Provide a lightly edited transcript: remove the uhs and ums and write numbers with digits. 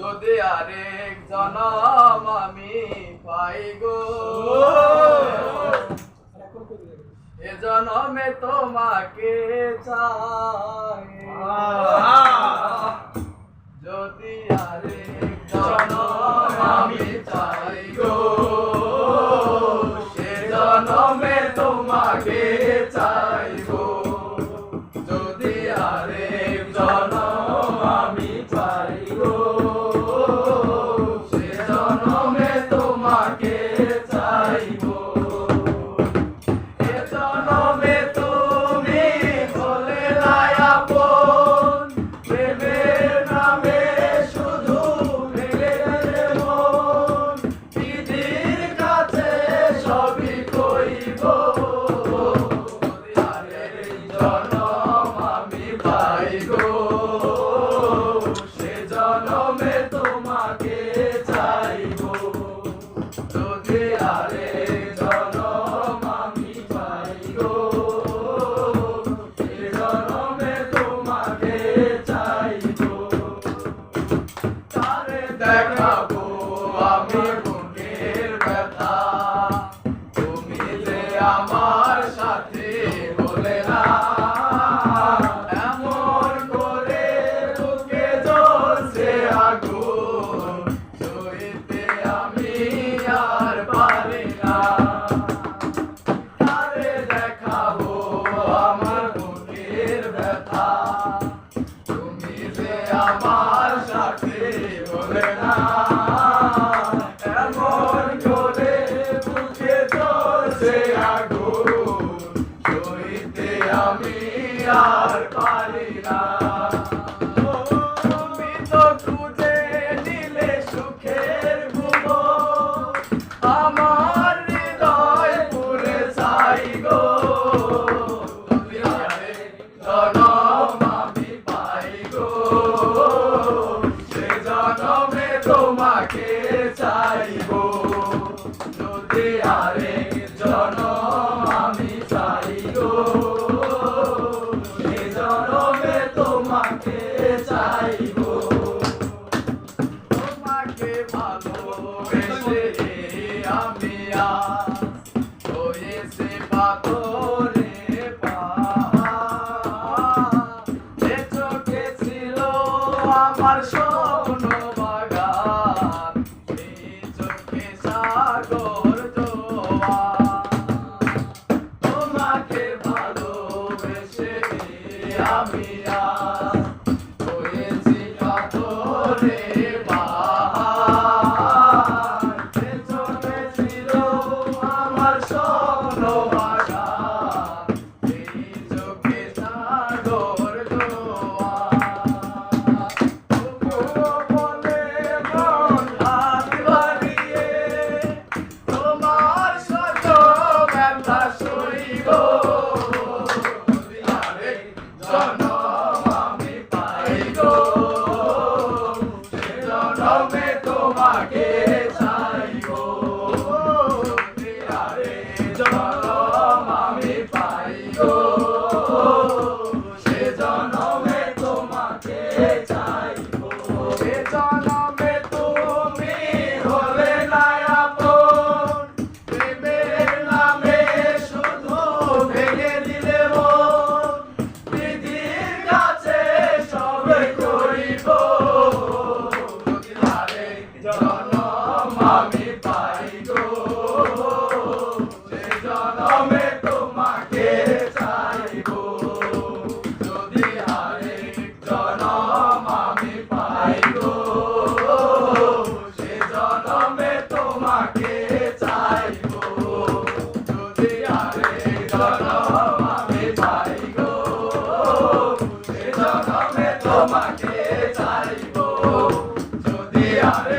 যদি আরেক জনম আমি পাই গো, এ জনমে তোমাকে চাই। যদি আরেক জনম আমি চাই গো, সে জনমে তোমাকে চাইব। যদি আরেক জনম আমি চাই গো, সে জনমে তোমাকে চাইব। এ জনমে তুমি হলে না আপন, প্রেমের নামে শুধু ভেঙে গেলে মন। দিদির কাছে সবই কইব, যদি আরেক জনম আমি পাই গো, সে জনমে তোমাকে চাইব। যদি আরেক জনম আমি পাই গো, সে জনমে তোমাকে চাইব। তারে দেখাবো আমি বুকের ব্যথা, তুমি যে আমার সাথে বলে না। এমন করে বুকে জ্বলছে আগুন, সইতে আমি আর পারি না। তারে দেখাবো আমার বুকের ব্যথা, তুমি যে আমার সাথে বলে না। এমন করে বুকে জ্বলছে আগুন, সইতে আমি আর পারি না। তুমি তো খুঁজে নিলে সুখের ভুবন, আমার হৃদয় পুরে চাই গো। যদি আরেক জনম আমি পাই গো, সে জনমে তোমাকে চাইব। যদি আরেক জনম আমি চাই গো, সে জনমে তোমাকে চাইব। তোমাকে ভালোবেসে আমি আজ হয়েছে পাথরে পাহাড়। এ চোখে ছিল আমার স্বপ্ন বাগান, এই চোখে সাগর জোয়ার। তোমাকে ভালোবেসে আমি আজ হয়েছি পাথরে পাহাড়। এ চোখে ছিল আমার স্বপ্ন বাগান, এই চোখে সাগর জোয়ার। তবুও বলে মন হাত বাড়িয়ে, তোমার শত ব্যথা সইব। যদি আরেক জনম আমি পাই গো, সে জনমে তোমাকে চাইব। যদি আরেক জনম আমি পাই গো, সে জনমে তোমাকে চাইব। সে জনমে তুমি হলে না আপন, প্রেমের নামে শুধু ভেঙে দিলে মন। দিদির কাছে সবে করিব, যদি আরেক জনম আমি পাই গো, সে জনমে তোমাকে চাইব। যদি আরেক জনম আমি পাই গো, সে জনমে তোমাকে চাইব। যদি আরেক জনম আমি পাই গো, সে জনমে তোমাকে চাইব। যদি আরেক